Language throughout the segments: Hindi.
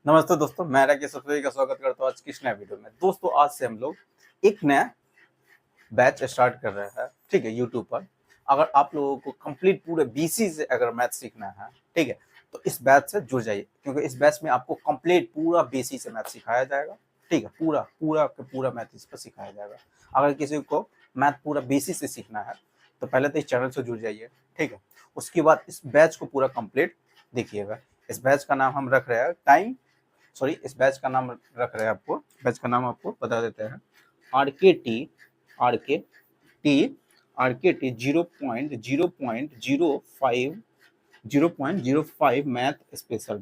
नमस्ते दोस्तों, मैं राकेश सतोई का स्वागत करता हूँ आज की इस नए वीडियो में। दोस्तों आज से हम लोग एक नया बैच स्टार्ट कर रहे हैं, ठीक है, यूट्यूब पर। अगर आप लोगों को कंप्लीट पूरे बीसी से अगर मैथ सीखना है, ठीक है, तो इस बैच से जुड़ जाइए, क्योंकि इस बैच में आपको कंप्लीट पूरा बीसी से मैथ सिखाया जाएगा, ठीक है, पूरा पूरा का पूरा मैथ इस पर सिखाया जाएगा। अगर किसी को मैथ पूरा बीसी से सीखना है तो पहले तो इस चैनल से जुड़ जाइए, ठीक है। उसके बाद इस बैच को पूरा कंप्लीट देखिएगा। इस बैच का नाम हम रख रहे हैं इस बैच का नाम रख रहे हैं आपको, बैच का नाम आपको बता देते हैं, आर के टी 0.05 मैथ स्पेशल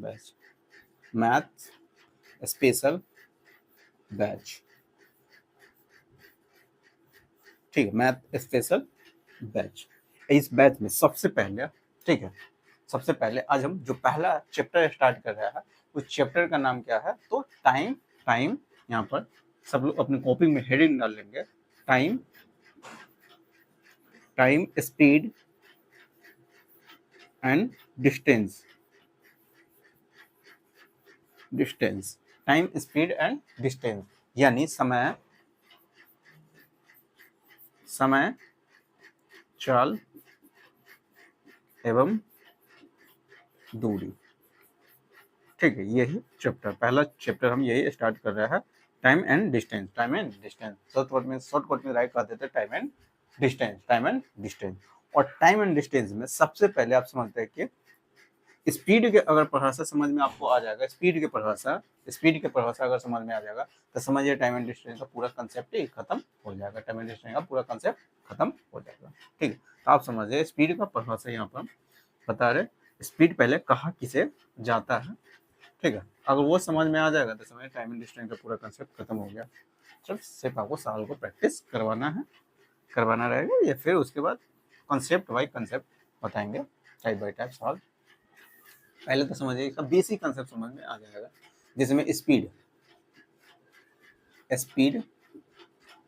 बैच, ठीक है, मैथ स्पेशल बैच। इस बैच में सबसे पहले, ठीक है, सबसे पहले आज हम जो पहला चैप्टर स्टार्ट कर रहे हैं उस चैप्टर का नाम क्या है, तो टाइम। टाइम यहाँ पर सब लोग अपनी कॉपी में हेडिंग डाल लेंगे, time, time, speed and distance. Distance, time, speed and distance यानी समय, समय, चाल एवं दूरी, ठीक है। यही चैप्टर, पहला चैप्टर हम यही स्टार्ट कर रहे हैं, time and distance. Time and distance shortcut में राइट कर देते हैं time and distance, time and distance. और टाइम एंड डिस्टेंस में सबसे पहले आप समझते हैं कि स्पीड के अगर परिभाषा समझ में आपको आ जाएगा, स्पीड की परिभाषा अगर समझ में आ जाएगा तो समझिए टाइम एंड डिस्टेंस का पूरा कंसेप्ट ही खत्म हो जाएगा, टाइम एंड डिस्टेंस का पूरा कंसेप्ट खत्म हो जाएगा, ठीक है। तो आप समझिए स्पीड का परिभाषा यहाँ पर बता रहे, स्पीड पहले कहाँ किसे जाता है, ठीक है। अगर वो समझ में आ जाएगा तो समझिए टाइम एंड डिस्टेंस का पूरा कंसेप्ट खत्म हो गया। सिर्फ आपको सवाल को प्रैक्टिस करवाना रहेगा, या फिर उसके बाद कंसेप्ट बाई कंसेप्ट बताएंगे, टाइप बाई टाइप सवाल। पहले तो समझिए इसका बेसिक कंसेप्ट समझ में आ जाएगा, जिसमें स्पीड, स्पीड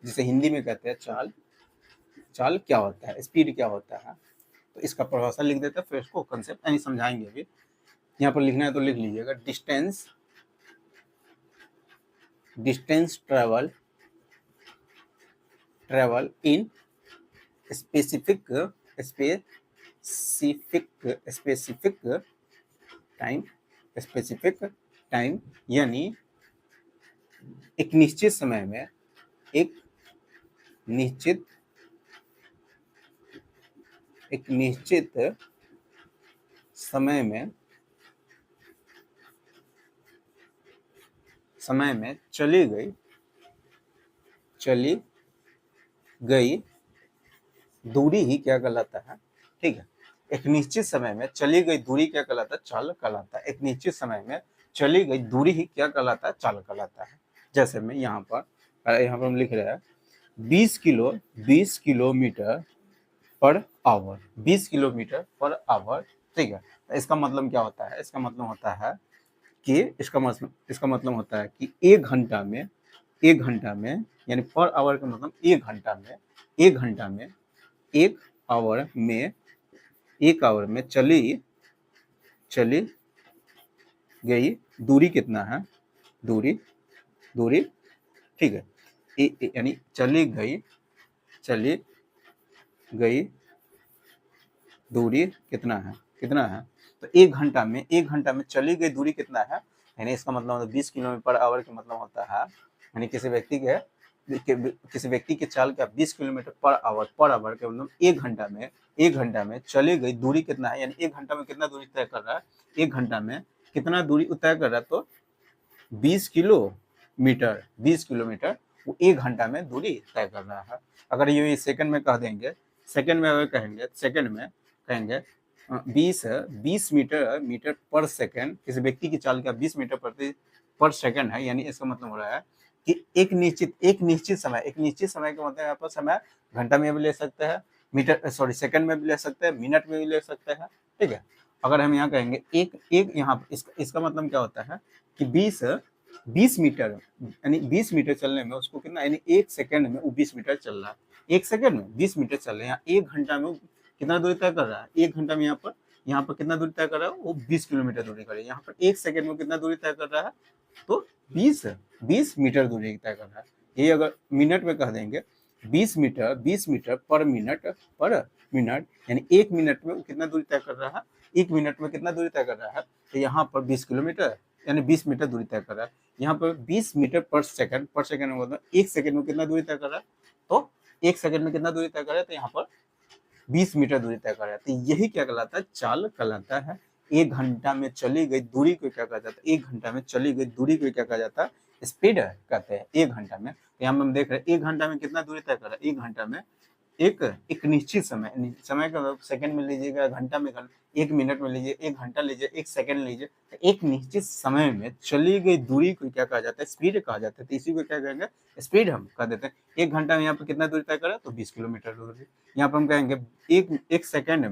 जिसे हिंदी में कहते हैं चाल। चाल क्या होता है, स्पीड क्या होता है, तो इसका परिभाषा लिख देते हैं, फिर इसको कंसेप्ट यानी समझाएंगे। अभी यहाँ पर लिखना है तो लिख लीजिएगा, distance, distance travel in specific time, specific time यानी एक निश्चित समय में, एक निश्चित समय में चली गई दूरी ही क्या कहलाता है, ठीक है। एक निश्चित समय में चली गई दूरी क्या कहलाता है, चाल कहलाता है। एक निश्चित समय में चली गई दूरी ही क्या कहलाता है, चाल कहलाता है। जैसे मैं यहाँ पर हम लिख रहे हैं 20 kilometre per hour, 20 kilometre per hour, ठीक है। इसका मतलब क्या होता है, इसका मतलब होता है कि इसका मतलब होता है कि एक घंटा में यानी पर आवर का मतलब एक घंटा में एक आवर में चली गई दूरी कितना है, दूरी, ठीक है, यानी चली गई दूरी कितना है, तो एक घंटा में चली गई दूरी कितना है, यानी इसका मतलब 20 किलोमीटर पर आवर का मतलब होता है, यानी किसी व्यक्ति के चाल का 20 किलोमीटर पर आवर के मतलब एक घंटा में चली गई दूरी कितना है, यानी एक घंटा में कितना दूरी तय कर रहा है, एक घंटा में कितना दूरी तय कर रहा है, तो 20 किलोमीटर वो एक घंटा में दूरी तय कर रहा है। अगर ये सेकंड में कह देंगे, सेकंड में कहेंगे 20 मीटर पर सेकंड, किसी व्यक्ति की चाल का 20 मीटर पर सेकंड है, यानी इसका मतलब हो रहा है कि एक निश्चित समय का मतलब यहाँ पर समय घंटा में भी ले सकते हैं, सेकंड में भी ले सकते हैं, मिनट में भी ले सकते हैं, ठीक है। अगर हम यहाँ कहेंगे एक यहाँ इसका मतलब क्या होता है कि 20 मीटर, यानी 20 मीटर चलने में उसको कितना, यानी एक सेकंड में वो 20 मीटर चल रहा है, एक सेकंड में 20 मीटर चल रहे हैं, एक घंटा में कितना दूरी तय कर रहा है, एक घंटा में यहाँ पर यहाँ पर कितना दूरी तय कर रहा है, वो 20 किलोमीटर दूरी करे। यहाँ पर 1 सेकंड में कितना दूरी तय कर रहा है, तो 20 मीटर दूरी तय कर रहा है। ये अगर मिनट में कह देंगे 20 मीटर पर मिनट, यानी 1 मिनट में वो कितना दूरी तय कर रहा है, 1 मिनट में कितना दूरी तय कर रहा है, तो यहाँ पर 20 किलोमीटर यानी 20 मीटर दूरी तय कर रहा है। यहाँ पर 20 मीटर पर सेकंड में मतलब 1 सेकंड में कितना दूरी तय कर रहा है, तो 1 सेकंड में कितना दूरी तय कर रहा है, तो यहाँ पर 20 मीटर दूरी तय कर रहा है। तो यही क्या कहलाता है, चाल कहलाता है। 1 घंटा में चली गई दूरी को क्या कहा जाता है, 1 घंटा में चली गई दूरी को क्या कहा जाता है, स्पीड कहते हैं 1 घंटा में। तो यहाँ हम देख रहे हैं 1 घंटा में कितना दूरी तय कर रहा है, 1 घंटा में एक निश्चित समय का सेकंड में लीजिएगा, घंटा में 1 मिनट में लीजिए, 1 घंटा लीजिए, 1 सेकंड लीजिए, तो एक निश्चित समय में चली गई दूरी को क्या कहा जाता है, स्पीड कहा जाता है। तो इसी को क्या कहेंगे, स्पीड हम कह देते हैं। 1 घंटा में यहाँ पर कितना दूरी तय करा, तो 20 किलोमीटर दूरी। यहाँ पर हम कहेंगे एक सेकंड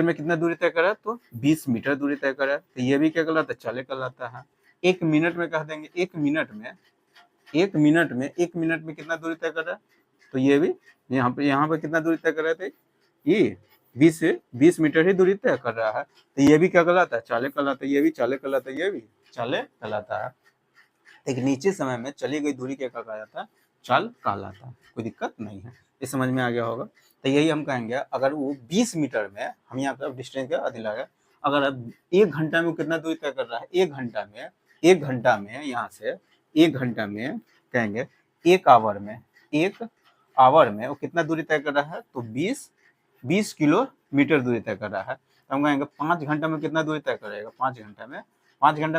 में कितना दूरी तय करा, तो 20 मीटर दूरी तय करा। तो ये भी क्या कहलाता है, चाल कहलाता है। 1 मिनट में कह देंगे, 1 मिनट में कितना दूरी तय कर रहा है, तो ये भी यहाँ पे कितना दूरी तय कर रहे थे, ये 20 मीटर ही दूरी तय कर रहा है। तो ये भी क्या कहलाता है, चाले कहलाता है। ये भी चाले कहलाता है, ये भी चाले कहलाता है। एक निश्चित समय में चली गई दूरी क्या कहा जाता है, चाल कहलाता है। कोई दिक्कत नहीं है, ये समझ में आ गया होगा। तो यही हम कहेंगे, अगर वो 20 मीटर में, हम यहाँ पर डिस्टेंस का अधिला है, अगर अब 1 घंटा में कितना दूरी तय कर रहा है, 1 घंटा में यहाँ से 1 घंटा में कहेंगे 1 आवर में वो कितना दूरी तय कर रहा है, तो 20 किलोमीटर दूरी तय कर रहा है। तो हम कहेंगे 5 घंटा में कितना दूरी तय करेगा, 5 घंटा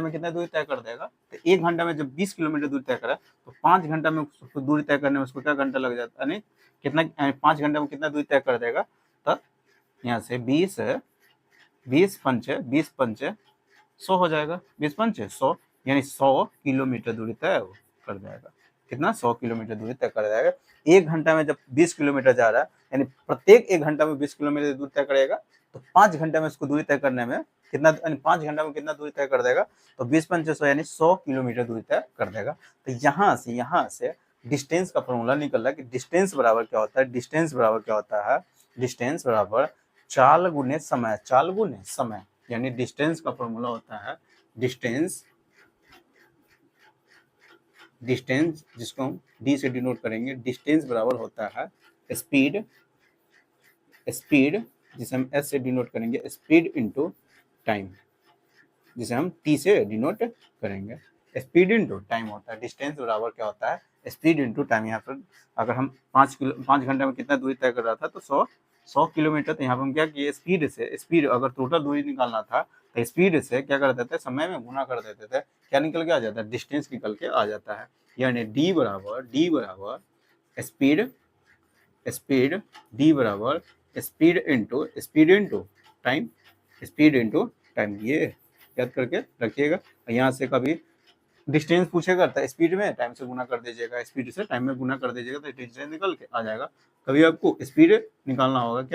में कितना दूरी तय कर देगा, तो 1 घंटा में जब 20 किलोमीटर दूरी तय करा, तो 5 घंटा में उसको दूरी तय करने में उसको क्या घंटा लग जाता है, नहीं कितना, 5 घंटा में कितना दूरी तय कर देगा, तब यहाँ से 20 पंचे 100 हो जाएगा, 20 पंचे 100, यानी 100 किलोमीटर दूरी तय कर जाएगा। कितना, 100 किलोमीटर दूरी तय कर जाएगा। 1 घंटा में जब 20 किलोमीटर जा रहा है, यानी प्रत्येक 1 घंटा में 20 किलोमीटर दूरी तय करेगा, तो 5 घंटा में उसको दूरी तय करने में कितना, यानी 5 घंटा में कितना दूरी तय कर देगा, तो 20 पंचे 100 यानी 100 किलोमीटर दूरी तय कर देगा। तो यहाँ से डिस्टेंस का फॉर्मूला निकल रहा है कि डिस्टेंस बराबर क्या होता है, डिस्टेंस बराबर चाल गुने समय, यानी डिस्टेंस का फॉर्मूला होता है डिस्टेंस जिसको हम डी से डिनोट करेंगे। डिस्टेंस बराबर होता है स्पीड जिसे हम एस से डिनोट करेंगे, स्पीड इनटू टाइम, जिसे हम टी से डिनोट करेंगे। स्पीड इनटू टाइम होता है। डिस्टेंस बराबर क्या होता है, स्पीड इनटू टाइम। यहाँ पर अगर हम 5 घंटे में कितना दूरी तय कर रहा था, तो 100 किलोमीटर। तो यहाँ पर हम क्या किए, स्पीड अगर टोटल दूरी निकालना था, तो स्पीड से क्या कर देते थे, समय में गुना कर देते थे, क्या निकल के आ जाता है, डिस्टेंस निकल के आ जाता है। यानी डी बराबर स्पीड स्पीड इनटू टाइम, ये याद करके रखिएगा। यहाँ से कभी डिस्टेंस पूछेगा तो स्पीड में टाइम से गुना कर दीजिएगा, स्पीड से टाइम में गुना कर दीजिएगा, तो डिस्टेंस निकल के आ जाएगा। कभी आपको स्पीड निकालना होगा, ठीक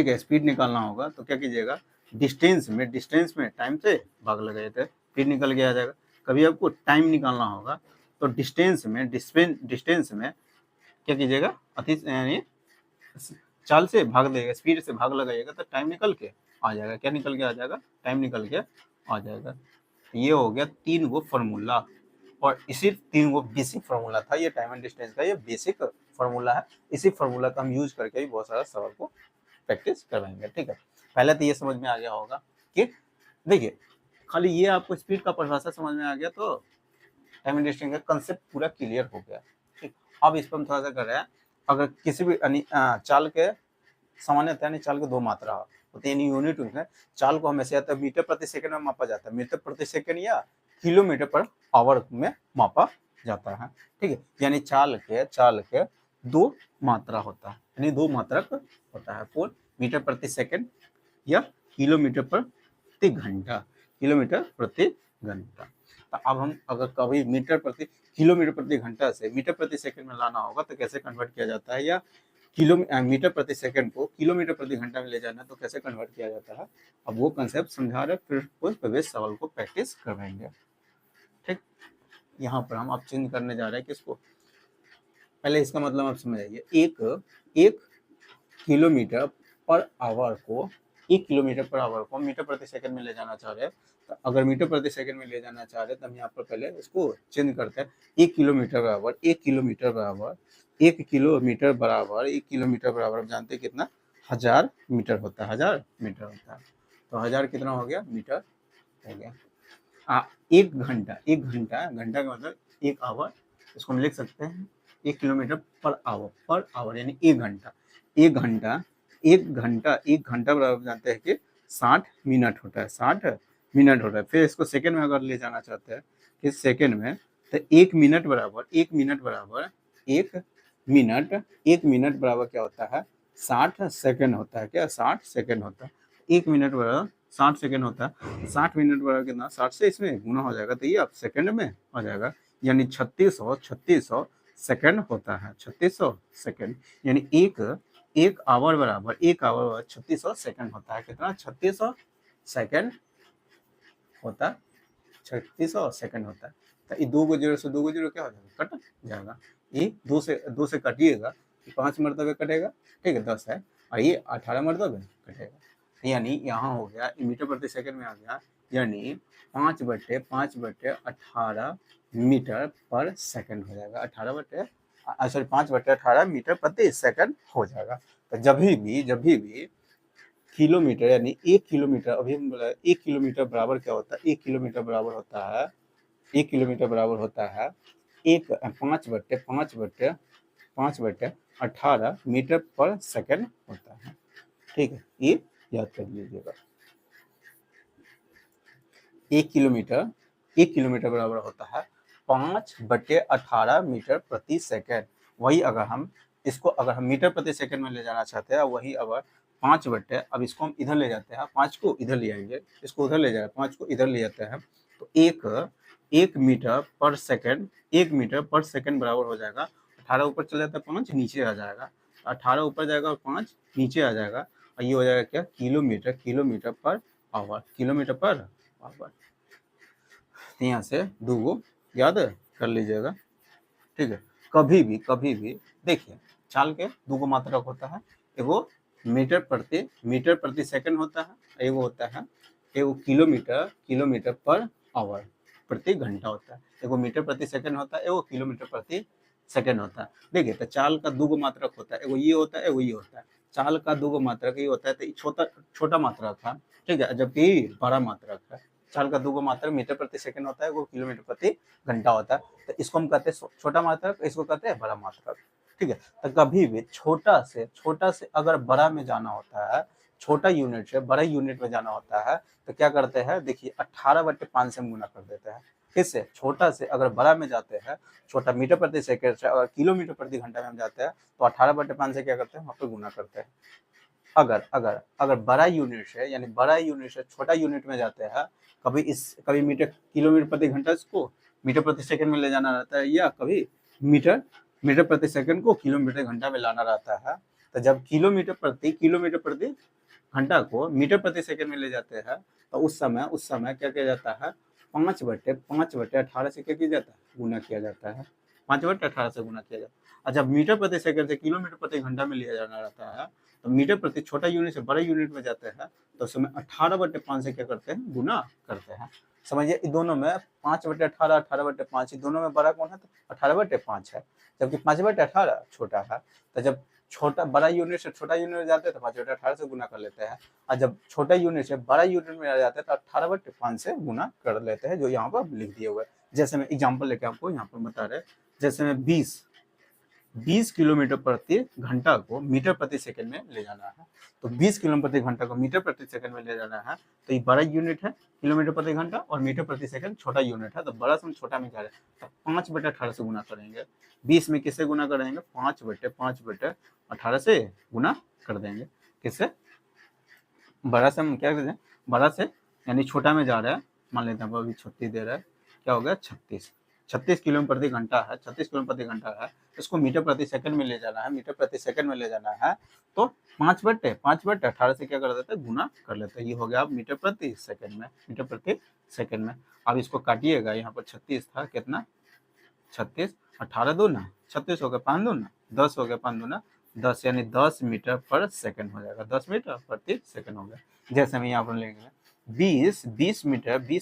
है, स्पीड निकालना होगा, तो क्या कीजिएगा, डिस्टेंस में टाइम से भाग लगाए थे, स्पीड निकल के आ जाएगा। कभी आपको टाइम निकालना होगा, तो डिस्टेंस में क्या कीजिएगा, यानी चाल से भाग देगा, स्पीड से भाग लगाइएगा, तो टाइम निकल के आ जाएगा। क्या निकल के आ जाएगा, टाइम निकल के आ जाएगा। ये हो गया 3 गो फॉर्मूला, और इसी 3 गो बेसिक फॉर्मूला था ये टाइम एंड डिस्टेंस का, ये बेसिक फॉर्मूला है। इसी फॉर्मूला का हम यूज करके भी बहुत सारा सवाल को प्रैक्टिस करवाएंगे। ठीक है, पहले तो ये समझ में आ गया होगा कि देखिए, खाली ये आपको स्पीड का परिभाषा समझ में आ गया, तो टाइम एंड डिस्टेंस का कंसेप्ट पूरा क्लियर हो गया। ठीक, अब इस पर हम थोड़ा सा कर रहे हैं, अगर किसी भी चाल के सामान्यतः यानी चाल के 2 मात्रा होती है, यूनिट है। चाल को हमेशा या तो मीटर प्रति सेकंड में मापा जाता है, मीटर प्रति सेकंड या किलोमीटर पर आवर में मापा जाता है। ठीक है, यानी चाल के 2 मात्रा होता है, यानी 2 मात्रक होता है। कौन, मीटर प्रति सेकंड या किलोमीटर प्रति घंटा, तो अब हम अगर कभी किलोमीटर प्रति घंटा से मीटर प्रति सेकंड में लाना होगा, तो कैसे कन्वर्ट किया जाता है, या मीटर प्रति सेकंड को किलोमीटर प्रति घंटा में ले जाना, तो कैसे कन्वर्ट किया जाता है, अब वो कंसेप्ट समझा रहे, फिर उस प्रवेश सवाल को प्रैक्टिस करवाएंगे। ठीक, यहाँ पर हम अब चेंज करने जा रहे हैं किसको, पहले इसका मतलब आप समझ आइए, एक एक किलोमीटर पर आवर को, 1 किलोमीटर पर आवर को मीटर प्रति सेकंड में ले जाना चाह रहे हैं। तो अगर मीटर प्रति सेकंड में ले जाना चाह रहे हैं तो हम यहाँ पर पहले इसको चेंज करते हैं। 1 किलोमीटर बराबर 1 किलोमीटर बराबर 1 किलोमीटर बराबर 1 किलोमीटर बराबर आप जानते हैं कितना, 1000 मीटर होता है, 1000 मीटर होता है। तो 1000 कितना हो गया, मीटर हो गया। 1 घंटा, 1 घंटा, घंटा का मतलब 1 आवर, इसको हम लिख सकते हैं 1 किलोमीटर पर आवर यानी 1 घंटा। 1 घंटा, 1 घंटा, 1 घंटा बराबर जानते हैं कि 60 मिनट होता है, 60 मिनट होता है। फिर इसको सेकंड में अगर ले जाना चाहते हैं कि सेकंड में, तो 1 मिनट बराबर 1 मिनट बराबर 1 मिनट, 1 मिनट बराबर क्या होता है, 60 सेकंड होता है। क्या, 60 सेकंड होता है। 1 मिनट बराबर 60 सेकंड होता है। 60 मिनट बराबर कितना, 60 से इसमें गुना हो जाएगा तो ये आप सेकंड में हो जाएगा, यानी 3600 सेकंड होता है, 3600 सेकंड। यानी एक आवर बराबर 3600 सेकंड होता है। कितना, 3600 सेकंड होता है, 3600 सेकंड होता है। तो ये 2 को 0 से 2 को 0 क्या हो जाएगा, कट जाएगा। ये 2 से कटिएगा, 5 मरतबे कटेगा, ठीक है, 10 है, और ये 18 मरतबे कटेगा। यानी यहाँ हो गया, मीटर प्रति सेकंड में आ गया, यानी 5/18 मीटर पर सेकंड हो जाएगा। 5/18 मीटर प्रति सेकंड हो जाएगा। तो जब भी किलोमीटर, यानी 1 किलोमीटर, अभी हम बोला 1 किलोमीटर बराबर क्या होता है, 1 किलोमीटर बराबर होता है, 1 किलोमीटर बराबर होता है 5/18 मीटर पर सेकंड होता है। ठीक है, ये याद कर लीजिएगा। 1 किलोमीटर बराबर होता है 5/18 मीटर प्रति सेकंड। वही अगर हम इसको मीटर प्रति सेकंड में ले जाना चाहते हैं, वही अगर 5 बट्टे, अब इसको हम इधर ले जाते हैं, 5 को इधर ले आएंगे, इसको उधर ले जाए, 5 को इधर ले जाते हैं, तो एक मीटर पर सेकंड, 1 मीटर पर सेकंड बराबर हो जाएगा 18 ऊपर चले जाता है, 5 नीचे आ जाएगा, 18 ऊपर जाएगा और 5 नीचे आ जाएगा, और ये हो जाएगा क्या, kilometre per hour, kilometre per hour. यहाँ से 2 याद कर लीजिएगा। ठीक है, कभी भी देखिए, चाल के 2 मात्रक होता है, एगो मीटर प्रति सेकंड होता है, एगो होता है एगो किलोमीटर पर आवर प्रति घंटा होता है। एगो मीटर प्रति सेकंड होता है, एगो किलोमीटर प्रति सेकंड होता है। देखिए, तो चाल का 2 मात्रक होता है, एगो ये होता है, एगो ये होता है। चाल का 2 मात्रक ये होता है, तो छोटा मात्रक है, ठीक है, जबकि बड़ा मात्रक है। चाल का 2 मात्रक मीटर प्रति सेकंड होता है, वो किलोमीटर प्रति घंटा होता है। तो इसको हम कहते हैं छोटा मात्रक, इसको कहते हैं बड़ा मात्रक। ठीक है, तो कभी भी छोटा से अगर बड़ा में जाना होता है, छोटा यूनिट से बड़ा यूनिट में जाना होता है, तो क्या करते हैं, देखिए 18/5 से हम गुना कर देते हैं। किससे, छोटा से अगर बड़ा में जाते हैं, छोटा मीटर प्रति सेकंड से अगर किलोमीटर प्रति घंटा में हम जाते हैं, तो 18/5 से क्या करते हैं, वहाँ पर गुना करते हैं। अगर बड़ा यूनिट है, यानी बड़ा यूनिट से छोटा यूनिट में जाते हैं, कभी मीटर किलोमीटर प्रति घंटा को मीटर प्रति सेकंड में ले जाना रहता है, या कभी मीटर प्रति सेकंड को किलोमीटर घंटा में लाना रहता है। तो जब किलोमीटर प्रति घंटा को मीटर प्रति सेकंड में ले जाते हैं, तो उस समय क्या किया जाता है, 5/18 से क्या किया जाता है, गुना किया जाता है, 5/18 से गुना किया जाता है। और जब मीटर प्रति सेकंड से किलोमीटर प्रति घंटा में लिया जाना रहता है, तो मीटर प्रति छोटा यूनिट से बड़े यूनिट में जाते हैं, तो उसमें 18/5 से क्या करते हैं, गुना करते हैं। समझिए, इन दोनों में 5/18 18/5, दोनों में बड़ा कौन है, तो 18/5 है, जबकि 5/18 छोटा है। तो जब बड़ा यूनिट से छोटा यूनिट में जाते हैं, तो 5/18 से गुना कर लेते हैं, और जब छोटा यूनिट से बड़ा यूनिट में जाते हैं, तो 18/5 से गुना कर लेते हैं, जो यहाँ पर लिख दिए हुए। जैसे मैं एग्जाम्पल लेके आपको यहाँ पर बता रहे, जैसे में 20 किलोमीटर प्रति घंटा को मीटर प्रति सेकंड में ले जाना है, तो 20 किलोमीटर प्रति घंटा को मीटर प्रति सेकंड में ले जाना है, तो ये बड़ा यूनिट है किलोमीटर प्रति घंटा, और मीटर प्रति सेकंड छोटा यूनिट है, तो बड़ा से छोटा में जा रहे हैं, तो 5/18 से गुना करेंगे। 20 में किससे गुना करेंगे, 5/18 से गुना कर देंगे। किससे, बड़ा से हम क्या करते हैं, बड़ा से यानी छोटा में जा रहा है, मान लेते हैं अभी 36 दे रहा है, क्या हो गया, 36 किलोमीटर प्रति घंटा है, 36 किलोमीटर प्रति घंटा है, इसको मीटर प्रति सेकंड में ले जाना है, मीटर प्रति सेकंड में ले जाना है, तो 5/18 से क्या कर देते हैं, गुना कर लेते हैं। ये हो गया अब मीटर प्रति सेकंड में। अब इसको काटिएगा, यहाँ पर 36 था, कितना, 36, 18 2 ना 36 हो गया 5 दूना 10 हो गया 5 दूना 10 यानी 10 मीटर पर सेकंड हो जाएगा, 10 मीटर प्रति सेकंड हो गया। जैसे हम यहाँ पर लेंगे 20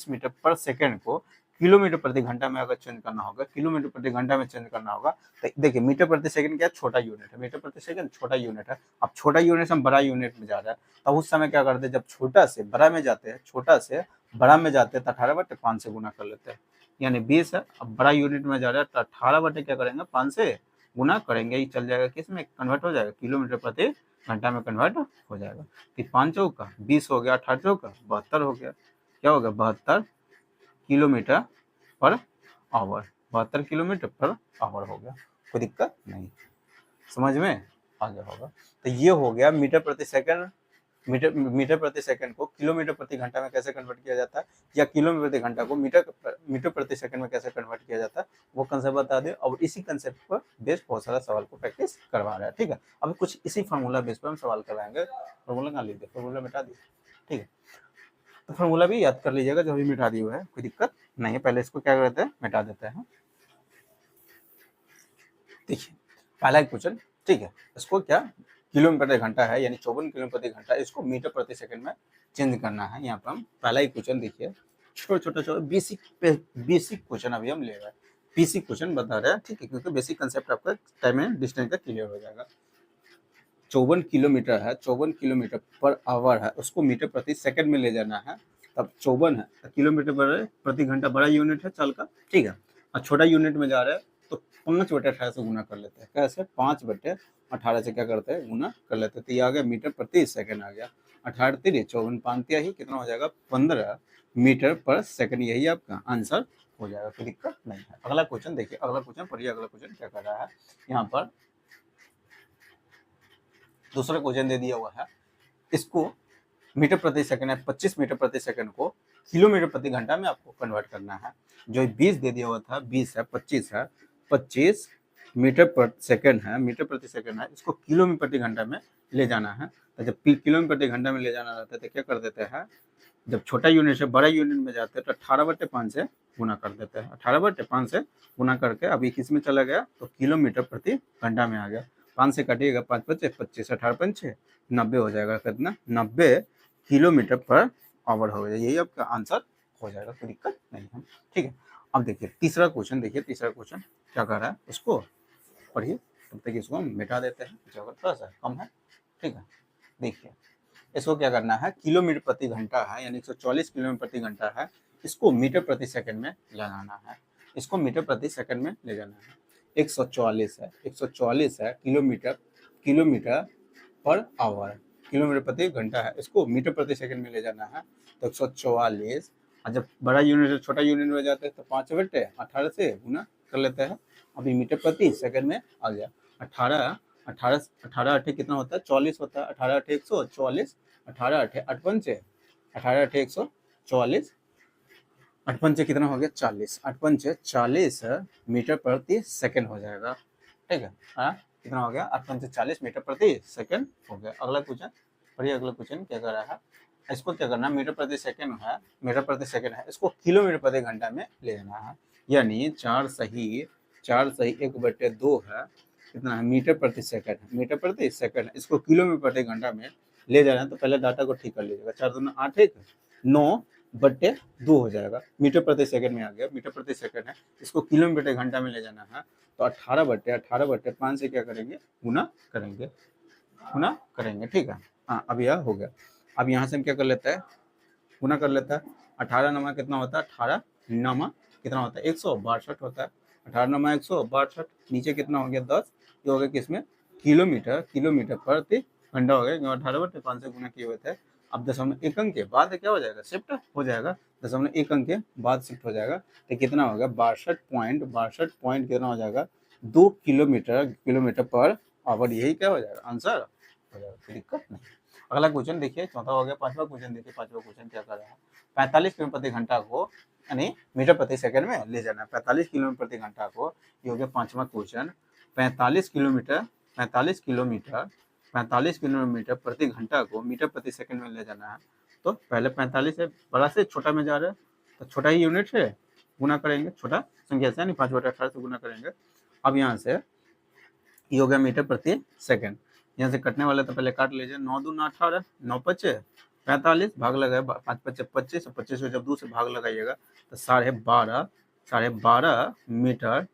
मीटर पर सेकंड को किलोमीटर प्रति घंटा में अगर चेंज करना होगा, किलोमीटर प्रति घंटा में चेंज करना होगा, तो देखिए मीटर प्रति सेकंड क्या छोटा यूनिट है, मीटर प्रति सेकंड छोटा यूनिट है। अब छोटा यूनिट से हम बड़ा यूनिट में जा रहा है, तो उस समय क्या करते हैं, जब छोटा से बड़ा में जाते हैं, छोटा से बड़ा में जाते हैं तो 18/5 से गुना कर लेते हैं, यानी 20 है, अब बड़ा यूनिट में जा रहा है तो 18 क्या करेंगे 5 से गुना करेंगे, ये चल जाएगा किस में कन्वर्ट हो जाएगा, किलोमीटर प्रति घंटा में कन्वर्ट हो जाएगा। कि 5 चौका 20 हो गया, 18 चौका 72 हो गया, क्या हो गया 72 kilometre per hour, 72 kilometre per hour हो गया। कोई दिक्कत नहीं, समझ में आ गया होगा। तो ये हो गया मीटर प्रति सेकंड, मीटर प्रति सेकंड को किलोमीटर प्रति घंटा में कैसे कन्वर्ट किया जाता है, या किलोमीटर प्रति घंटा को मीटर प्रति सेकंड में कैसे कन्वर्ट किया जाता है, वो कंसेप्ट बता दे। और इसी कंसेप्ट पर बेस बहुत सारा सवाल को प्रैक्टिस करवा रहा है, ठीक है। अब कुछ इसी फार्मूला बेस पर हम सवाल करवाएंगे। फार्मूला ना लीजिए, फार्मूला मिटा दीजिए, ठीक है। तो फार्मूला भी याद कर लीजिएगा, जो भी मिटा दिया हुआ है, कोई दिक्कत नहीं है। पहले इसको क्या करते हैं, मिटा देते हैं। देखिए पहला क्वेश्चन, ठीक है, इसको क्या किलोमीटर प्रति घंटा है, यानी 54 किलोमीटर प्रति घंटा, इसको मीटर प्रति सेकंड में चेंज करना है। यहाँ पर हम पहला ही क्वेश्चन देखिए, छोटा बेसिक क्वेश्चन अभी हम ले रहे हैं, बेसिक क्वेश्चन बता रहे हैं, ठीक है, क्योंकि बेसिक कंसेप्ट आपका टाइम एंड डिस्टेंस का क्लियर हो जाएगा। 54 किलोमीटर है, 54 किलोमीटर पर आवर है, उसको मीटर प्रति सेकंड में ले जाना है। तब 54 है तो किलोमीटर प्रति घंटा बड़ा यूनिट है चल का, ठीक है, और छोटा यूनिट में जा रहा है तो 5/18 से गुना कर लेते हैं। कैसे 5/18 से क्या करते हैं, गुना कर लेते हैं। तो ये आ गया मीटर प्रति सेकंड आ गया, 18 3 54 5 ही कितना हो जाएगा 15 मीटर पर सेकंड, यही आपका आंसर हो जाएगा, कोई दिक्कत नहीं है। अगला क्वेश्चन देखिए, अगला क्वेश्चन पढ़िए, अगला क्वेश्चन क्या कर रहा है। यहाँ पर दूसरा क्वेश्चन दे दिया हुआ है, इसको मीटर प्रति सेकंड है, 25 मीटर प्रति सेकंड को किलोमीटर प्रति घंटा में आपको कन्वर्ट करना है। जो 20 दे दिया हुआ था, 20 है, 25 है, 25 मीटर प्रति सेकंड है, मीटर प्रति सेकंड है, इसको किलोमीटर प्रति घंटा में ले जाना है। तो जब किलोमीटर प्रति घंटा में ले जाना रहता है तो क्या कर देते हैं, जब छोटा यूनिट से बड़ा यूनिट में जाते हैं तो 18/5 से गुना कर देते हैं, 18/5 से गुना करके अभी किस में चला गया, तो किलोमीटर प्रति घंटा में आ गया। 5 से काटिएगा 5 बचे 25, 18 5 90 हो जाएगा, कितना 90 किलोमीटर पर आवर हो गया, यही आपका आंसर हो जाएगा, कोई दिक्कत नहीं है, ठीक है। अब देखिए तीसरा क्वेश्चन, देखिए तीसरा क्वेश्चन क्या कर रहा है, उसको पढ़िए, तब तक इसको हम मिटा देते हैं, जगह थोड़ा सा कम है, ठीक है। देखिए इसको क्या करना है, किलोमीटर प्रति घंटा है, यानी 140 किलोमीटर प्रति घंटा है, इसको मीटर प्रति सेकंड में ले जाना है, इसको मीटर प्रति सेकंड में ले जाना है। 144 है, 144 है किलोमीटर पर आवर, किलोमीटर प्रति घंटा है, इसको मीटर प्रति सेकंड में ले जाना है। तो 144, और जब बड़ा यूनिट से छोटा यूनिट में जाते हैं तो 5/18 से गुना कर लेते हैं। अभी मीटर प्रति सेकंड में आ गया, 18 8 कितना होता है 40 होता है, 18 8 144, 18 8 8 5 18 8 144, 8 5 कितना हो गया 40, 8 5 40 मीटर प्रति सेकंड हो जाएगा, ठीक है। हाँ कितना हो गया 8 5 40 मीटर प्रति सेकंड हो गया। अगला क्वेश्चन पढ़िए, अगला क्वेश्चन क्या कर रहा है, इसको क्या करना है, मीटर प्रति सेकंड है, मीटर प्रति सेकंड है, इसको किलोमीटर प्रति घंटा में ले जाना है, यानी 4 सही 1/2 है, कितना है मीटर प्रति सेकंड, मीटर प्रति सेकंड है, इसको किलोमीटर प्रति घंटा में ले जाना है। तो पहले डाटा को ठीक कर लीजिएगा, 4 दूना 8 1 9/2 हो जाएगा, मीटर प्रति सेकंड में आ गया, मीटर प्रति सेकंड है, इसको किलोमीटर प्रति घंटा में ले जाना है। तो 18/5 से क्या करेंगे, गुना करेंगे, ठीक है। हाँ अब यह हो गया। अब यहाँ से हम क्या कर लेते हैं, गुना कर लेता है, 18 नमा कितना होता है, 18 नमा कितना होता है 162 होता है, 18 नमा 162, नीचे कितना हो गया 10, ये हो गया किसमें किलोमीटर प्रति घंटा हो गया, 18/5 से गुना किए हुए थे। अब 0.1 अंक के बाद क्या हो जाएगा, शिफ्ट हो जाएगा, 0.1 अंक के बाद शिफ्ट हो जाएगा, तो कितना हो गया 62 पॉइंट कितना हो जाएगा 2 किलोमीटर पर आवर, यही क्या हो जाएगा आंसर हो जाएगा, कोई दिक्कत नहीं। अगला क्वेश्चन देखिए, चौथा हो गया, पांचवा क्वेश्चन देखिए, पांचवा क्वेश्चन क्या कर रहा है, 45 किलोमीटर प्रति घंटा को यानी मीटर प्रति सेकंड में ले जाना है, 45 किलोमीटर प्रति घंटा को, ये हो गया पांचवा क्वेश्चन। 45 किलोमीटर प्रति घंटा को मीटर प्रति सेकंड में ले जाना है। तो पहले 45 है, बड़ा से छोटा में जा रहा है, तो छोटा ही यूनिट है, गुना करेंगे, छोटा संख्या से यानी 5/18 से गुना करेंगे। अब यहाँ से ये हो गया मीटर प्रति सेकंड। यहाँ से कटने वाला तो पहले काट लीजिए, 9 दूना 18, 9 पचे 45, भाग लगाए 5 पचे 25, 25 को जब 2 से भाग लगाइएगा तो 12.5 मीटर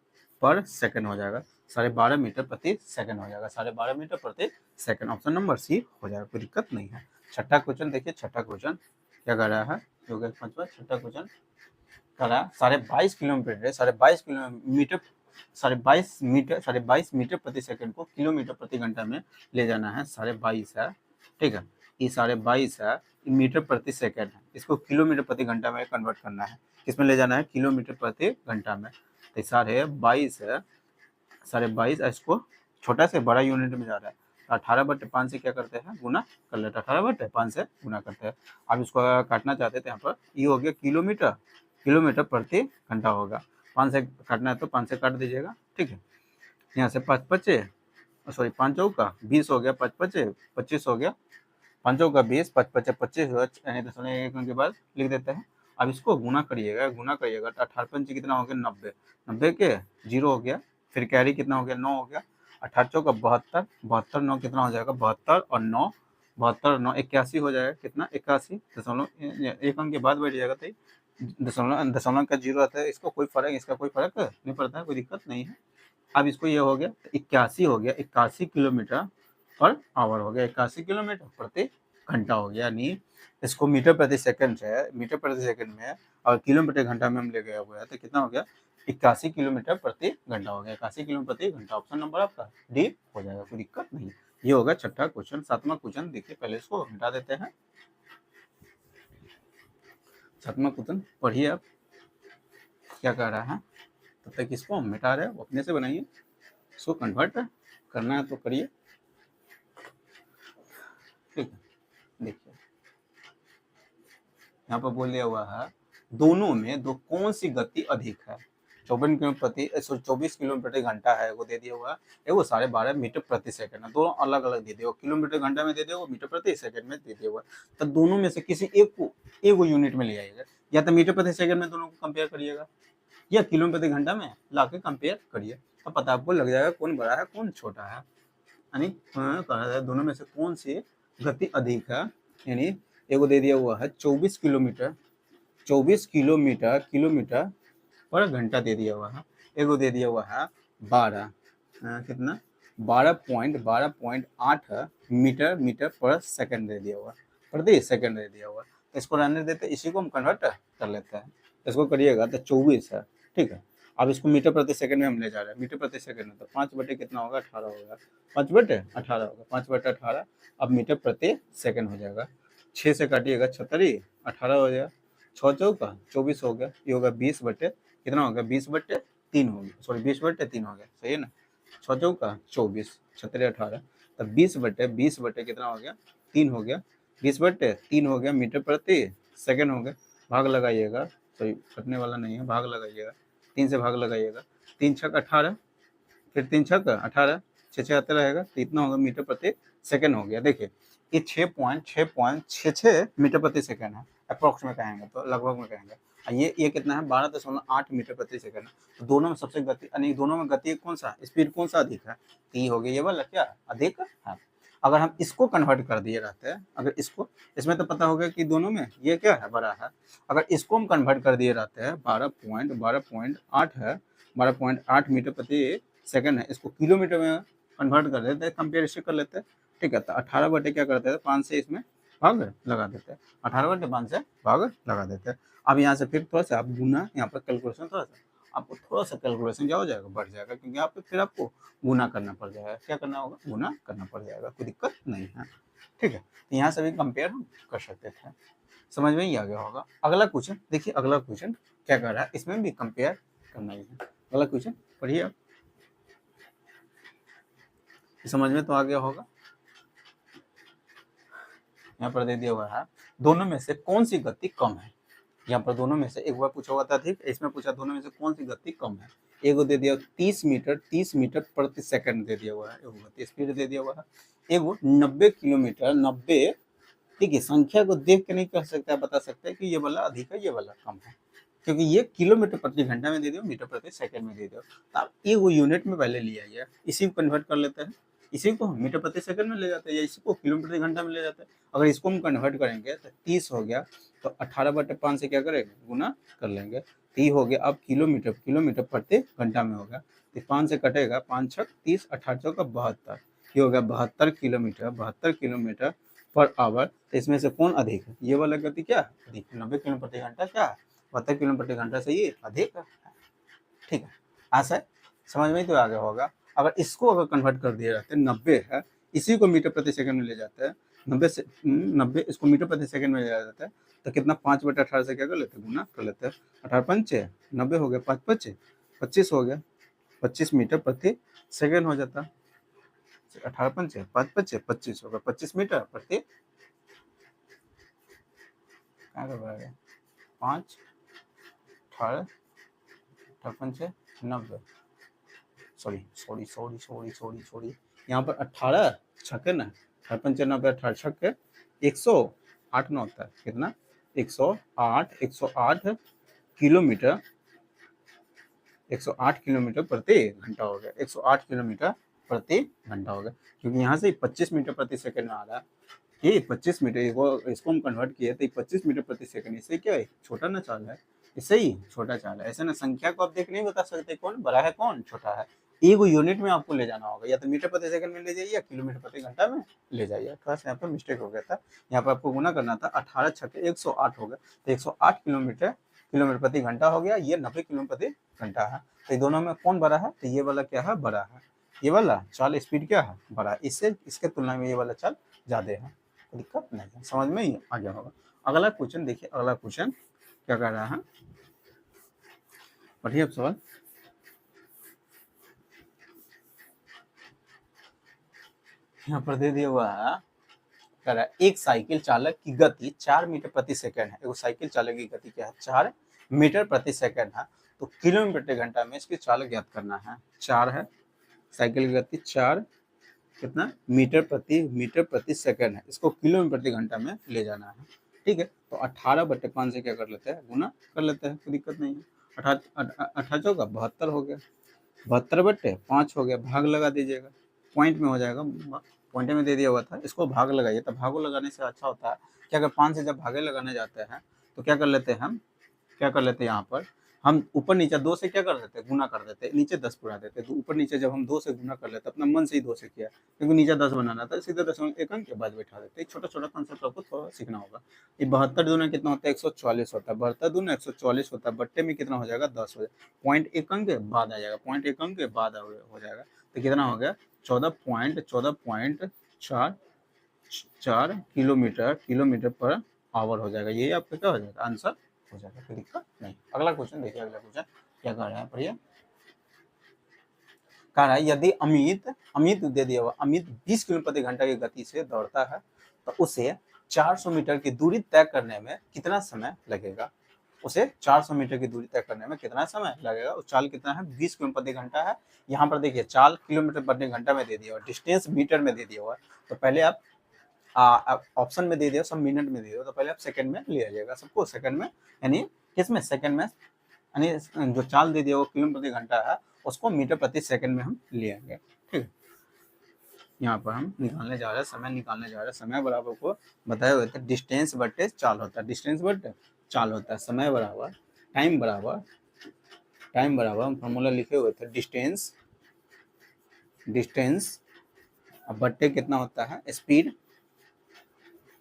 पर सेकंड हो जाएगा, 12.5 मीटर प्रति सेकंड हो जाएगा, 12.5 मीटर प्रति सेकंड। ऑप्शन नंबर सी हो जाएगा, कोई दिक्कत नहीं है। छठा क्वेश्चन देखिए, छठा क्वेश्चन क्या कर रहा है, हो गया पांचवा। छठा क्वेश्चन कर रहा है 22.5 किलोमीटर, 22.5 किलोमीटर 22 मीटर प्रति सेकंड को किलोमीटर प्रति घंटा में ले जाना है। 22.5 है, ठीक है, ये 22.5 है, मीटर प्रति सेकंड है, इसको किलोमीटर प्रति घंटा में कन्वर्ट करना है। किसमें ले जाना है, किलोमीटर प्रति घंटा में। तो 22.5 है, 22.5 इसको छोटा से बड़ा यूनिट में जा रहा है, 18/5 से क्या करते हैं, गुना कर लेते हैं, 18/5 से गुना करते हैं। अब इसको काटना चाहते थे, यहाँ पर ये हो गया किलोमीटर, किलोमीटर प्रति घंटा होगा, 5 से काटना है तो 5 से काट दीजिएगा, ठीक है। यहाँ से 5 पचे, सॉरी 5 चौका 20 हो गया, 5 पचे 25 हो गया, 5 चौका 20, 5 पचे 25 हो गया, यानी 1 के बाद लिख देते हैं। अब इसको गुना करिएगा, तो 18 कितना हो गया, 90, 90 के 0 हो गया, फिर कैरी कितना हो गया, 9 हो गया, 18 चौका 72, 72 9 कितना हो जाएगा, 72 और 9, 72 9 81 हो जाएगा, कितना 81 दशमलव, 1 अंक के बाद बैठ जाएगा, तो दशमलव का 0 आता है, इसको कोई फर्क, इसका कोई फर्क नहीं पड़ता है, कोई दिक्कत नहीं है। अब इसको ये हो गया, 81 हो गया, 81 किलोमीटर पर आवर हो गया, 81 किलोमीटर प्रति घंटा हो गया। यानी इसको मीटर प्रति सेकंड है, मीटर प्रति सेकंड में और किलोमीटर घंटा में हम ले गए हुए हैं, तो कितना हो गया, 81 किलोमीटर प्रति घंटा हो गया, 81 किलोमीटर प्रति घंटा। ऑप्शन नंबर आपका डी हो जाएगा, कोई दिक्कत नहीं। ये होगा छठा क्वेश्चन। सातवां क्वेश्चन देखिए, पहले इसको हटा देते हैं। सातवां क्वेश्चन पढ़िए आप, क्या कह रहा है, तब तक इसको हम मिटा रहे हैं, अपने से बनाइए, इसको कन्वर्ट करना है तो करिए, ठीक है। देखिए यहाँ पर बोल दिया हुआ है, दोनों में दो कौन सी गति अधिक है, 24 किलोमीटर प्रति घंटा है, वो दे दिया हुआ है, वो 12.5 मीटर प्रति सेकंड है, दोनों अलग अलग दे दिया, किलोमीटर घंटा में दे दिया, वो मीटर प्रति सेकंड में दे दिया हुआ। तो दोनों में से किसी एक को यूनिट में ले आइएगा, या तो मीटर प्रति सेकंड में दोनों को कंपेयर करिएगा, या किलोमीटर प्रति घंटा में ला के कंपेयर करिए, तो पता आपको लग जाएगा कौन बड़ा है कौन छोटा है। यानी कहा जाए दोनों में से कौन सी गति अधिक है, यानी एगो दे दिया हुआ है 24 किलोमीटर, 24 किलोमीटर पर घंटा दे दिया हुआ है, एगो दे दिया हुआ है 12 कितना 12.8 मीटर पर सेकंड दे दिया हुआ, प्रति सेकंड दे दिया हुआ। तो इसको रहने देते, इसी को हम कन्वर्ट कर लेते हैं, इसको करिएगा तो 24 है, ठीक है। अब इसको मीटर प्रति सेकंड में हम ले जा रहे हैं, मीटर प्रति सेकंड में, तो 5 बटे कितना होगा, 18 होगा, 5 बटे 18 होगा, 5 बटे 18 अब मीटर प्रति सेकंड हो जाएगा। 6 से काटिएगा 76, 18 हो जाएगा, 6 चौका 24 हो गया, ये होगा 20 बटे कितना हो गया, 20 बटे 3 हो गया, सॉरी 20 बटे 3 हो गया, सही है ना, 6 चौका 24, 76 18, तब 20 बटे कितना हो गया, 3 हो गया, 20 बटे 3 हो गया, मीटर प्रति सेकंड हो गया, भाग लगाइएगा, सॉरी कटने वाला नहीं है, भाग लगाइएगा, 3 से भाग लगाइएगा, 3 छक 18, फिर 3 छक 18, 6 76 रहेगा, तो इतना होगा मीटर प्रति सेकंड हो गया। देखिए ये 6.66 मीटर प्रति सेकंड है, अप्रोक्स में कहेंगे तो, लगभग में कहेंगे। ये कितना है, 12.8 मीटर प्रति सेकंड। तो दोनों में सबसे गति, यानी दोनों में गति कौन सा, स्पीड कौन सा अधिक है, तो ये हो गया, ये वाला क्या अधिक है। अगर हम इसको कन्वर्ट कर दिए रहते हैं, अगर इसको, इसमें तो पता होगा कि दोनों में ये क्या है, बड़ा है। अगर इसको हम कन्वर्ट कर दिए रहते हैं, 12.8 है, 12.8 मीटर प्रति सेकंड है, इसको किलोमीटर में कन्वर्ट कर देते हैं, कंपेयर कर लेते हैं, ठीक है। तो 18 बटे क्या करते हैं, 5 से इसमें भाग लगा देते हैं, 18 बटे 5 से भाग लगा देते हैं। अब यहाँ से फिर थोड़ा सा आप गुना, यहाँ पर कैलकुलेशन थोड़ा सा आपको थोड़ा सा कैलकुलेशन क्या हो जाएगा, बढ़ जाएगा, क्योंकि यहाँ पे फिर आपको गुना करना पड़ जाएगा, क्या करना होगा, गुना करना पड़ जाएगा, कोई दिक्कत नहीं है, ठीक है। तो यहाँ से भी कंपेयर हम कर सकते थे, समझ में ही आ गया होगा। अगला क्वेश्चन देखिए, अगला क्वेश्चन क्या कर रहा है, इसमें भी कंपेयर करना ही है। अगला क्वेश्चन पढ़िए आप, समझ में तो आ गया होगा। यहाँ पर दे दिया हुआ है, दोनों में से कौन सी गति कम है। यहाँ पर दोनों में से एक बार पूछा हुआ था, ठीक, इसमें पूछा दोनों में से कौन सी गति कम है। एगो दे दिया 30 मीटर प्रति सेकंड दे दिया हुआ है, एगो गति स्पीड दे दिया हुआ है, एगो 90 किलोमीटर 90, ठीक है, संख्या को देख के नहीं कह सकता है, बता सकता है कि ये वाला अधिक है, ये वाला कम है, क्योंकि ये किलोमीटर प्रति घंटा में दे दियो, मीटर प्रति सेकंड में दे दियो, तो आप ये वो यूनिट में पहले ले आइए, इसी को कन्वर्ट कर लेते हैं, इसी को हम मीटर प्रति सेकंड में ले जाते हैं या इसी को किलोमीटर प्रति घंटा में ले जाते हैं। अगर इसको हम कन्वर्ट करेंगे तो 30 हो गया, तो 18/5 से क्या करेंगे, गुना कर लेंगे, तो ये हो गया अब किलोमीटर प्रति घंटा में होगा, तो 5 से कटेगा, 5 छक 30, 18 चौका 72, ये हो गया 72 किलोमीटर पर आवर। तो इसमें से कौन अधिक है, ये वाला गति क्या अधिक, 90 किलोमीटर प्रति घंटा क्या 72 किलोमीटर प्रति घंटा से ये अधिक है। ठीक है, आशा समझ में ही तो आगे होगा। अगर इसको अगर कन्वर्ट कर दिया जाता है, 90 है, इसी को मीटर प्रति सेकंड में ले जाते हैं, 90 इसको मीटर प्रति सेकंड में ले जाता है, तो कितना 5/18 से क्या कर लेते हैं, गुना कर लेते हैं, 18×5 = 90 हो गया, 5×5 = 25 हो गया, 25 मीटर प्रति सेकंड हो जाता है, 18×5 = 5×5 = 25 होगा, 25 मीटर प्रति क्या कर पाएगा, 5 18 18×5 = 90, सॉरी यहाँ पर 18 छक्के ना, 18×5 = 90, 18 छक्के 108 ना होता है, कितना 108 किलोमीटर, 108 किलोमीटर प्रति घंटा हो गया, 108 किलोमीटर प्रति घंटा हो गया, क्योंकि यहाँ से 25 मीटर प्रति सेकंड में आ रहा है, ये 25 मीटर, इसको हम कन्वर्ट किए तो 25 मीटर प्रति सेकंड, इससे क्या है, छोटा ना चाल है, इससे ही छोटा चाल है। ऐसे ना संख्या को आप देख नहीं बता सकते कौन बड़ा है कौन छोटा है, एक यूनिट में आपको ले जाना होगा, या तो मीटर प्रति सेकंड में ले जाइए या किलोमीटर प्रति घंटा में ले जाइए। थोड़ा सा यहाँ पर मिस्टेक हो गया था, यहाँ पर आपको गुना करना था, 18 छक्के 108 हो गया, तो 108 किलोमीटर प्रति घंटा हो गया, ये 90 किलोमीटर प्रति घंटा है, तो दोनों में कौन बड़ा है, तो ये वाला क्या है, बड़ा है, ये वाला चाल स्पीड क्या है, बड़ा है, इससे इसके तुलना में ये वाला चाल ज्यादा है, दिक्कत नहीं है, समझ में ही आ गया होगा। अगला क्वेश्चन देखिए, अगला क्वेश्चन क्या कर रहा है, पढ़िए अब सवाल। यहाँ पर दे दिया हुआ है, कह रहा है एक साइकिल चालक की गति 4 मीटर प्रति सेकंड है, एक साइकिल चालक की गति क्या है, 4 मीटर प्रति सेकंड है, तो किलोमीटर प्रति घंटा में इसकी चालक ज्ञात करना है। 4 है, साइकिल की गति 4 कितना मीटर प्रति सेकंड है, इसको किलोमीटर प्रति घंटा में ले जाना है। ठीक है, तो 18/5 से क्या कर लेते हैं, गुना कर लेते हैं, कोई दिक्कत नहीं है, 18 चौका 72 हो गया, 72/5 हो गया, भाग लगा दीजिएगा, पॉइंट में हो जाएगा, पॉइंट में दे दिया हुआ था, इसको भाग लगाइए, तो भागो लगाने से अच्छा होता है कि अगर 5 से जब भागे लगाने जाते हैं तो क्या कर लेते हैं हम, क्या कर लेते हैं, यहाँ पर हम ऊपर नीचे 2 से क्या कर देते हैं, गुना कर देते हैं, नीचे 10 पूरा देते हैं, तो ऊपर नीचे जब हम 2 से गुना कर लेते हैं, अपना मन से ही 2 से किया, क्योंकि नीचे 10 बनाना था, सीधे 10 एक अंक के बाद बैठा देते हैं, छोटा छोटा कॉन्सेप्ट आपको थोड़ा सीखना होगा। ये 72 दूना कितना होता है, 144 होता है, 72 दूना 144 होता है, बट्टे में कितना हो जाएगा, 10 हो जाएगा, पॉइंट एक अंक के बाद आ जाएगा, पॉइंट एक अंक के बाद हो जाएगा, तो कितना हो गया 14.4 किलोमीटर पर आवर हो जाएगा, ये आपका क्या हो जाएगा, आंसर हो जाएगा, कोई दिक्कत नहीं। अगला क्वेश्चन देखिए, अगला क्वेश्चन क्या कर रहा है, पढ़िए। कह रहा है यदि अमित दे दिया हुआ, अमित 20 किलोमीटर प्रति घंटा की गति से दौड़ता है, तो उसे 400 मीटर की दूरी तय करने में कितना समय लगेगा, उसे 400 मीटर की दूरी तय करने में कितना समय लगेगा, उस चाल कितना है, 20 किलोमीटर प्रति घंटा है, यहाँ पर देखिए चाल किलोमीटर प्रति घंटा में दे दिया हुआ, डिस्टेंस मीटर में दे दिया हुआ, तो पहले आप ऑप्शन में दे दिया, सब मिनट में दे दिया, तो पहले आप सेकंड में ले आइएगा, सबको सेकंड में, यानी किसमें, सेकंड में, यानी जो चाल दे दिया वो किलोमीटर प्रति घंटा है, उसको मीटर प्रति सेकंड में हम ले आएंगे। ठीक है, यहाँ पर हम निकालने जा रहे हैं, समय निकालने जा रहे हैं, समय बराबर को बताए हुए थे, डिस्टेंस बटे चाल होता है, डिस्टेंस बटे चाल होता है, समय बराबर टाइम बराबर हम फॉर्मूला लिखे हुए थे, डिस्टेंस अब बट्टे कितना होता है, स्पीड,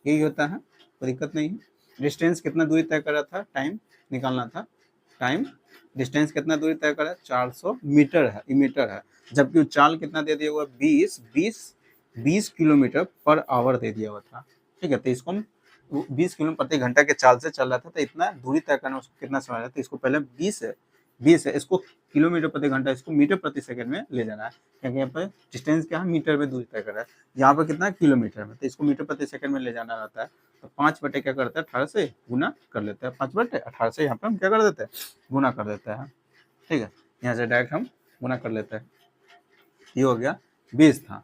यही होता है, कोई दिक्कत नहीं है। डिस्टेंस कितना दूरी तय करा था, टाइम निकालना था, टाइम डिस्टेंस कितना दूरी तय करा, 400 मीटर है, मीटर है, जबकि चाल कितना दे दिया हुआ, 20 किलोमीटर पर आवर दे दिया हुआ था। ठीक है, तो इसको 20 किलोमीटर प्रति घंटा के चाल से चल रहा था, तो इतना दूरी तय करना उसको कितना समय लगा, तो इसको पहले 20 है, इसको किलोमीटर प्रति घंटा, इसको मीटर प्रति सेकंड में ले जाना है, क्योंकि यहाँ पर डिस्टेंस क्या है, मीटर में दूरी तय कर रहा है, यहाँ पर कितना किलोमीटर में, तो इसको मीटर प्रति सेकंड में ले जाना रहता है, तो 5 बटे क्या करते हैं, 18 से गुना कर लेते हैं, 5/18 से यहाँ पर हम क्या कर देते हैं, गुना कर देते हैं। ठीक है, यहाँ से डायरेक्ट हम गुना कर लेते हैं, ये हो गया 20 था,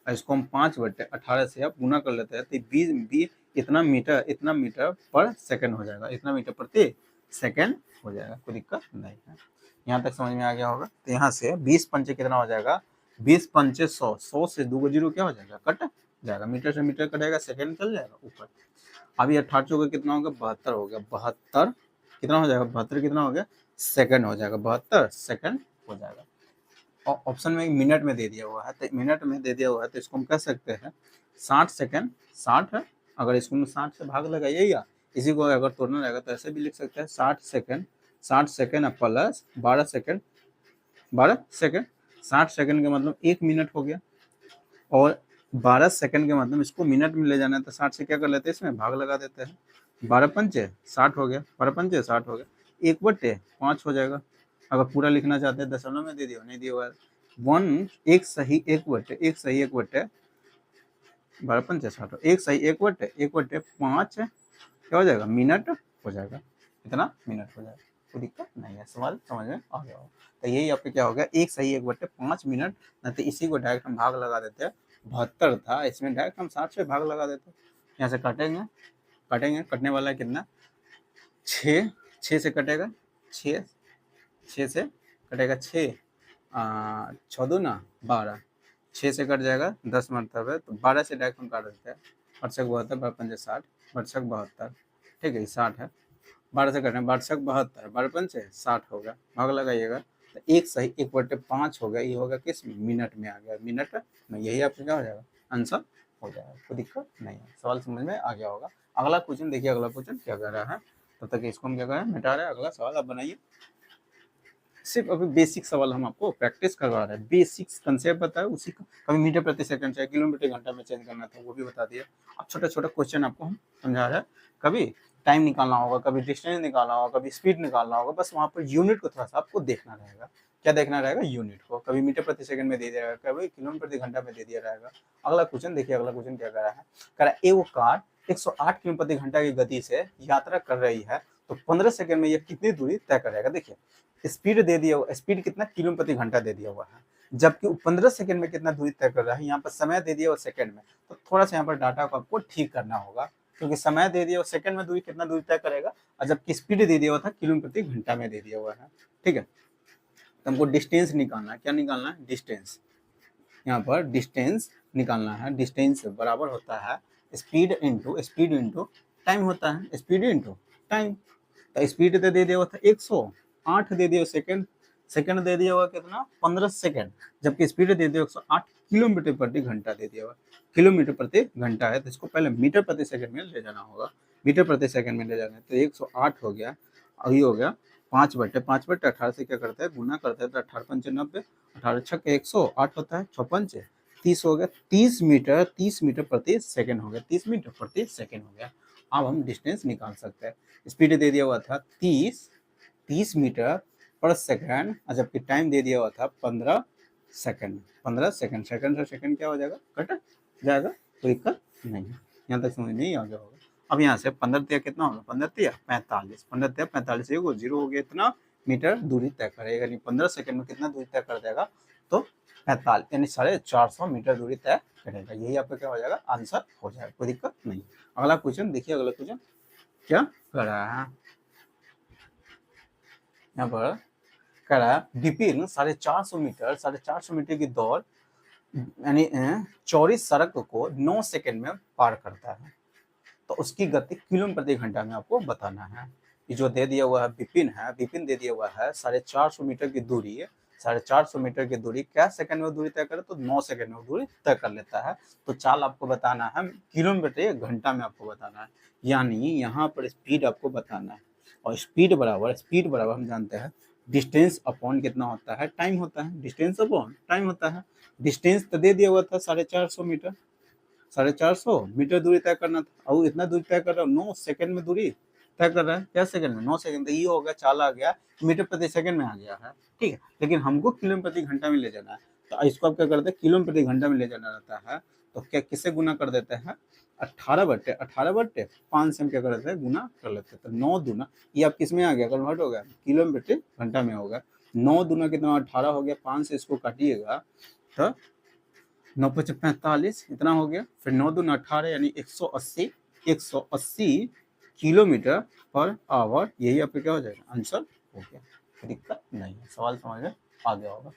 इसको हम 5/18 से आप गुना कर लेते हैं, तो 20 इतना मीटर पर सेकंड हो जाएगा, इतना मीटर प्रति सेकेंड हो जाएगा, कोई दिक्कत नहीं है। यहाँ तक समझ में आ गया होगा। तो यहाँ से 20 पंचे कितना हो जाएगा, 20 पंचे 100, 100 से 2 जीरो क्या हो जाएगा, कट जाएगा, मीटर से मीटर कटेगा, सेकेंड चल जाएगा ऊपर। अभी 18 चौके कितना हो गया, 72 हो गया, 72 कितना हो जाएगा, 72 कितना हो गया, सेकंड हो जाएगा, 72 सेकंड हो जाएगा। और ऑप्शन में मिनट में दे दिया हुआ है, तो मिनट में दे दिया हुआ है तो इसको हम कह सकते हैं 60 सेकंड, 60 है, अगर इसको 60 से भाग लगाइए या इसी को अगर तोड़ना रहेगा तो ऐसे भी लिख सकते हैं 60 second, 60 second plus 12 second, 12 second, 60 second का मतलब 1 मिनट हो गया, और 12 सेकंड के मतलब इसको मिनट में ले जाना है तो 60 से क्या कर लेते हैं, इसमें भाग लगा देते हैं, 12 पंचे 60 हो गया, 12 पंचे 60 हो गया, 1/5 हो जाएगा। अगर पूरा लिखना चाहते हैं दशमलव में दे दिया, नहीं दिया हुआ है, 1 सही 1/5 12 पंचे 60, 1 सही 1/5 क्या हो जाएगा, मिनट हो जाएगा, इतना मिनट हो जाएगा, कोई दिक्कत नहीं है। सवाल समझ में आ गया हो। तो यही आपके क्या हो गया, 1 सही 1/5 मिनट, नहीं तो इसी को डायरेक्ट हम भाग लगा देते हैं, 72 था, इसमें डायरेक्ट हम 60 से भाग लगा देते हैं। यहाँ से काटेंगे, कटने वाला है कितना, 6, 6 से कटेगा, 6 से कटेगा 6, 6 दूना 12, 6 से कट जाएगा 10 मरतबे, तो 12 से डायरेक्ट हम काट देते हैं, 8×72, 12 पंजे 60, 12×72, ठीक है 60 है, 12 से कटें 12×72, 12 पंजे 60 होगा, भाग लगाइएगा तो 1 सही 1/5 हो गया, ये होगा किस मिनट में आ गया, मिनट में, यही आपका क्या हो जाएगा, आंसर हो जाएगा, कोई दिक्कत नहीं है। सवाल समझ में आ गया होगा। अगला क्वेश्चन देखिए, अगला क्वेश्चन क्या कर रहा है, तब तक इसको हम क्या करें, मिटा रहे हैं। अगला सवाल आप बनाइए। सिर्फ अभी बेसिक सवाल हम आपको प्रैक्टिस करवा रहे हैं, बेसिक्स कंसेप्ट बताया उसी का, कभी मीटर प्रति सेकंड चाहे किलोमीटर घंटा में चेंज करना था वो भी बता दिया। अब छोटा छोटा क्वेश्चन आपको हम समझा रहे हैं, कभी टाइम निकालना होगा, कभी डिस्टेंस निकालना होगा, कभी स्पीड निकालना होगा, बस वहाँ पर यूनिट को थोड़ा सा आपको देखना रहेगा। क्या देखना रहेगा, यूनिट को, कभी मीटर प्रति सेकंड में दे दिया रहेगा, कभी किलोमीटर प्रति घंटा में दे दिया रहेगा। अगला क्वेश्चन देखिए, अगला क्वेश्चन क्या कर रहा है, कह रहा है वो कार 108 किलोमीटर प्रति घंटा की गति से यात्रा कर रही है, तो 15 सेकंड में यह कितनी दूरी तय करेगा। देखिए स्पीड दे दिया हुआ, स्पीड कितना, किलोमीटर प्रति घंटा दे दिया हुआ है, जबकि 15 सेकंड में कितना दूरी तय कर रहा है, यहाँ पर समय दे दिया हुआ सेकंड में, तो थोड़ा सा यहाँ पर डाटा को आपको ठीक करना होगा, क्योंकि समय दे दिया हुआ सेकंड में दूरी कितना दूरी तय करेगा, और जबकि स्पीड दे दिया हुआ था किलोमीटर प्रति घंटा में दे दिया हुआ है, ठीक है। तो हमको डिस्टेंस निकालना है, क्या निकालना है, डिस्टेंस, यहाँ पर डिस्टेंस निकालना है। डिस्टेंस बराबर होता है स्पीड इंटू टाइम होता है, स्पीड इंटू टाइम। तो स्पीड दे दिया हुआ था 108 दे दिया सेकंड, सेकंड दे दिया हुआ कितना, 15 सेकंड, जबकि स्पीड दे दिया 108 किलोमीटर प्रति घंटा दे दिया हुआ, किलोमीटर प्रति घंटा है, तो इसको पहले मीटर प्रति सेकंड में ले जाना होगा, मीटर प्रति सेकंड में ले जाना है, तो 108 हो गया, अभी हो गया 5/18 से क्या करते हैं, गुना करते हैं, तो 18 पंचे 90, 18 छक 108 होता है, 6 पंचे 30 हो गया, 30 मीटर प्रति सेकंड हो गया, 30 मीटर प्रति सेकंड हो गया। अब हम डिस्टेंस निकाल सकते हैं। स्पीड दे दिया हुआ था 30 मीटर पर सेकंड, और जबकि टाइम दे दिया हुआ था 15 सेकंड, सेकंड से सेकंड क्या हो जाएगा, कट जाएगा, कोई दिक्कत नहीं है। यहाँ तक समझ नहीं आ गया होगा। अब यहाँ से 15 तिया कितना होगा, 15 तिया 45, 15 तिया 45, एगो जीरो हो गया, इतना मीटर दूरी तय करेगा, यानी 15 सेकंड में कितना दूरी तय कर देगा, तो 45 यानी 450 मीटर दूरी तय करेगा। यही आपका क्या हो जाएगा, आंसर हो जाएगा, कोई दिक्कत नहीं। अगला क्वेश्चन देखिए, अगला क्वेश्चन क्या कर रहा है, यहाँ पर कह रहा है विपिन 450 मीटर की दौड़ यानी चौड़ी सड़क को 9 सेकंड में पार करता है, तो उसकी गति किलोमीटर प्रति घंटा में आपको बताना है। ये जो दे दिया हुआ है विपिन दे दिया हुआ है 450 मीटर की दूरी, 450 मीटर की दूरी क्या सेकंड में दूरी तय करे, तो 9 सेकंड में दूरी तय कर लेता है। तो चाल आपको बताना है किलोमीटर प्रति घंटा में आपको बताना है, यानी यहाँ पर स्पीड आपको बताना है, और स्पीड बराबर हम जानते हैं डिस्टेंस अपॉन कितना होता है, टाइम होता है, डिस्टेंस अपॉन टाइम होता है। डिस्टेंस तो दे दिया हुआ था 450 मीटर, 450 मीटर दूरी तय करना था, और इतना दूरी तय कर रहा है 9 सेकंड में दूरी तय कर रहा है, क्या सेकंड में, 9 सेकंड, तो ये हो गया, चाल आ गया मीटर प्रति सेकंड में आ गया है, ठीक है। लेकिन हमको किलोमीटर प्रति घंटा में ले जाना है, तो इसको आप क्या करते हैं, किलोमीटर प्रति घंटा में ले जाना रहता है, तो क्या किससे गुना कर देते हैं, 18/5 से हम क्या कर देते हैं, गुना कर लेते हैं, तो 9 दूना, ये आप किस में आ गया, कन्वर्ट हो गया, किलोमीटर प्रति घंटा में होगा, 9 दूना कितना 18 हो गया, 5 से इसको काटिएगा तो 9×5 = 45, इतना हो गया, फिर 9 दूना 18 यानी 180 किलोमीटर पर आवर, यही आपका क्या हो जाएगा, आंसर हो गया। दिक्कत नहीं है, सवाल समझ में आ गया होगा।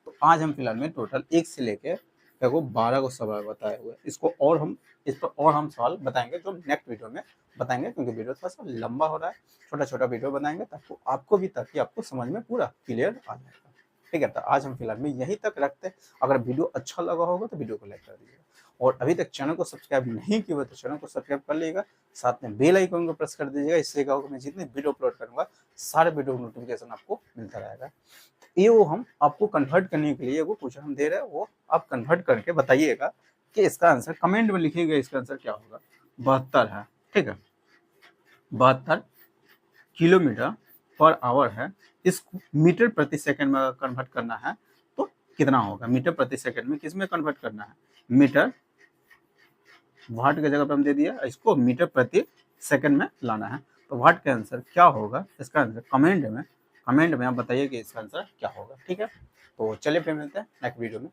तो आज हम फिलहाल में टोटल 1 से लेके देखो 12 को सवाल बताए हुए, इसको और हम इस पर और हम सवाल बताएंगे जो नेक्स्ट वीडियो में बताएंगे, क्योंकि वीडियो थोड़ा सा लंबा हो रहा है, छोटा छोटा वीडियो बनाएंगे ताकि आपको भी, ताकि आपको समझ में पूरा क्लियर आ जाएगा। ठीक है, तो आज हम फिलहाल में यहीं तक रखते हैं। अगर वीडियो अच्छा लगा होगा तो वीडियो को लाइक कर दीजिएगा, और अभी तक चैनल को सब्सक्राइब नहीं किया तो चैनल को सब्सक्राइब कर लीजिएगा, साथ में बेल आइकन को प्रेस कर दीजिएगा। इससे क्या होगा, मैं जितने वीडियो अपलोड करूंगा सारे वीडियो नोटिफिकेशन आपको मिलता रहेगा। ये वो हम आपको कन्वर्ट करने के लिए वो क्वेश्चन हम दे रहे हैं, वो आप कन्वर्ट करके बताइएगा कि इसका आंसर कमेंट में लिखिएगा, इसका आंसर क्या होगा। 72 है, ठीक है, 72 किलोमीटर पर आवर है। इस मीटर प्रति सेकंड में कन्वर्ट करना है तो कितना होगा, मीटर प्रति सेकंड में किस में कन्वर्ट करना है, मीटर, वाट की जगह पर हम दे दिया, इसको मीटर प्रति सेकंड में लाना है। तो वाट का आंसर क्या होगा, इसका आंसर कमेंट में आप बताइए कि इसका आंसर क्या होगा। ठीक है, तो चलिए फिर मिलते हैं नेक्स्ट वीडियो में।